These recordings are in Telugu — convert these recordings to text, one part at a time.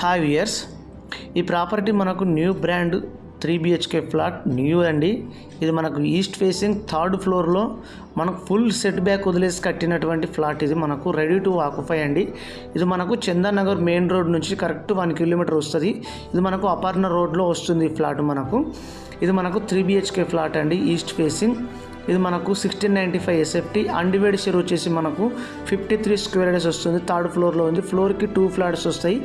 హాయ్ వియర్స్, ఈ ప్రాపర్టీ మనకు new brand 3 BHK flat new అండి. ఇది మనకు ఈస్ట్ ఫేసింగ్ 3rd ఫ్లోర్లో మనకు ఫుల్ సెట్ బ్యాక్ వదిలేసి కట్టినటువంటి ఫ్లాట్. ఇది మనకు రెడీ టు ఆక్యుపై అండి. ఇది మనకు చందన్ నగర్ మెయిన్ రోడ్ నుంచి కరెక్ట్ 1 కిలోమీటర్ వస్తుంది. ఇది మనకు అపర్ణ రోడ్లో వస్తుంది ఈ ఫ్లాట్ మనకు. ఇది మనకు 3 BHK ఫ్లాట్ అండి, ఈస్ట్ ఫేసింగ్. ఇది మనకు 1695 SFT. అన్డివైడ్ షేర్ వచ్చేసి మనకు 53 స్క్వేర్ యార్డ్స్ వస్తుంది. 3rd ఫ్లోర్లో ఉంది. ఫ్లోర్కి 2 ఫ్లాట్స్ వస్తాయి,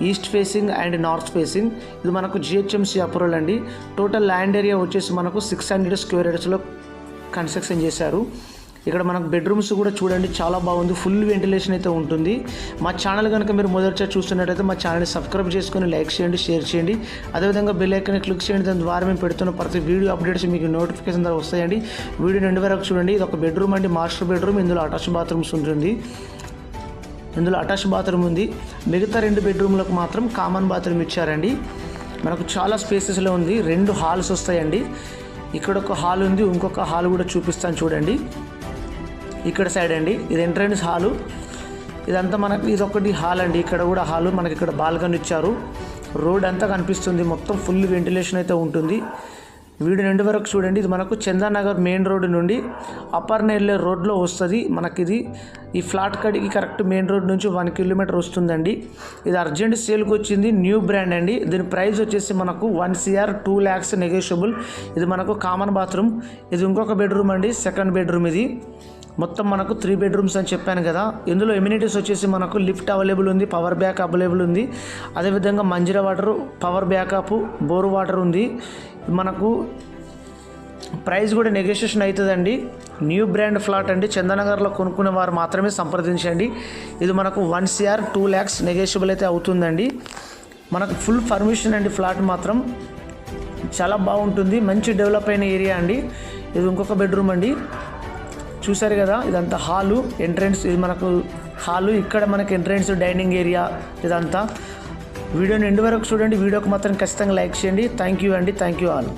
east facing and north facing. ఇది మనకు GHMC అప్రూవల్ అండి. టోటల్ ల్యాండ్ ఏరియా వచ్చేసి మనకు 600 స్క్వేర్ యార్డ్స్లో కన్స్ట్రక్షన్ చేశారు. ఇక్కడ మనకు బెడ్రూమ్స్ కూడా చూడండి, చాలా బాగుంది. ఫుల్ వెంటిలేషన్ అయితే ఉంటుంది. మా ఛానల్ కనుక మీరు మొదటిసారి చూస్తున్నట్టయితే మా ఛానల్ని సబ్స్క్రైబ్ చేసుకొని లైక్ చేయండి, షేర్ చేయండి. అదేవిధంగా బెల్ ఐకాన్ని క్లిక్ చేయండి. దాని ద్వారా మేము పెడుతున్న ప్రతి వీడియో అప్డేట్స్ మీకు నోటిఫికేషన్ ద్వారా వస్తాయండి. వీడియో ఎండ్ వరకు చూడండి. ఇది ఒక బెడ్రూమ్ అండి, మాస్టర్ బెడ్రూమ్. ఇందులో అటాచ్ బాత్రూమ్స్ ఉంటుంది. ఇందులో అటాచ్ బాత్రూమ్ ఉంది. మిగతా 2 బెడ్రూమ్లకు మాత్రం కామన్ బాత్రూమ్ ఇచ్చారండి. మనకు చాలా స్పేసెస్లో ఉంది. 2 హాల్స్ వస్తాయండి. ఇక్కడ ఒక హాల్ ఉంది, ఇంకొక హాల్ కూడా చూపిస్తాను చూడండి. ఇక్కడ సైడ్ అండి, ఇది ఎంట్రన్స్ హాలు. ఇదంతా మనకు ఇదొకటి హాల్ అండి. ఇక్కడ కూడా హాలు, మనకి ఇక్కడ బాల్కనీ ఇచ్చారు. రోడ్ అంతా కనిపిస్తుంది, మొత్తం ఫుల్ వెంటిలేషన్ అయితే ఉంటుంది. వీడియో ఎండ్ వరకు చూడండి. ఇది మనకు చందన్ నగర్ మెయిన్ రోడ్ నుండి అపర్ణ వెళ్ళే రోడ్లో వస్తుంది. మనకిది ఈ ఫ్లాట్ కడికి కరెక్ట్ మెయిన్ రోడ్ నుంచి 1 కిలోమీటర్ వస్తుందండి. ఇది అర్జెంట్ సేల్కి వచ్చింది, న్యూ బ్రాండ్ అండి. దీని ప్రైస్ వచ్చేసి మనకు 1 CR 2 lakhs నెగోషియబుల్. ఇది మనకు కామన్ బాత్రూమ్. ఇది ఇంకొక బెడ్రూమ్ అండి, సెకండ్ బెడ్రూమ్. ఇది మొత్తం మనకు 3 బెడ్రూమ్స్ అని చెప్పాను కదా. ఇందులో ఎమ్యూనిటీస్ వచ్చేసి మనకు లిఫ్ట్ అవైలబుల్ ఉంది, పవర్ బ్యాక్ అవైలబుల్ ఉంది. అదేవిధంగా Manjira water, power backup, bore water ఉంది. మనకు ప్రైస్ కూడా నెగోషియేషన్ అవుతుందండి. న్యూ బ్రాండ్ ఫ్లాట్ అండి. చందనగర్లో కొనుక్కునే వారు మాత్రమే సంప్రదించండి. ఇది మనకు 1 CR 2 lakhs నెగోషియబుల్ అయితే అవుతుందండి. మనకు ఫుల్ పర్మిషన్ అండి. ఫ్లాట్ మాత్రం చాలా బాగుంటుంది, మంచి డెవలప్ అయిన ఏరియా అండి. ఇది ఇంకొక బెడ్రూమ్ అండి, చూసారు కదా. ఇదంతా హాలు, ఎంట్రన్స్. ఇది మనకు హాలు, ఇక్కడ మనకి ఎంట్రన్స్, డైనింగ్ ఏరియా ఇదంతా. వీడియోని ఎండ్ వరకు చూడండి. వీడియోకి మాత్రం ఖచ్చితంగా లైక్ చేయండి. థ్యాంక్ యూ అండి, థ్యాంక్ యూ ఆల్.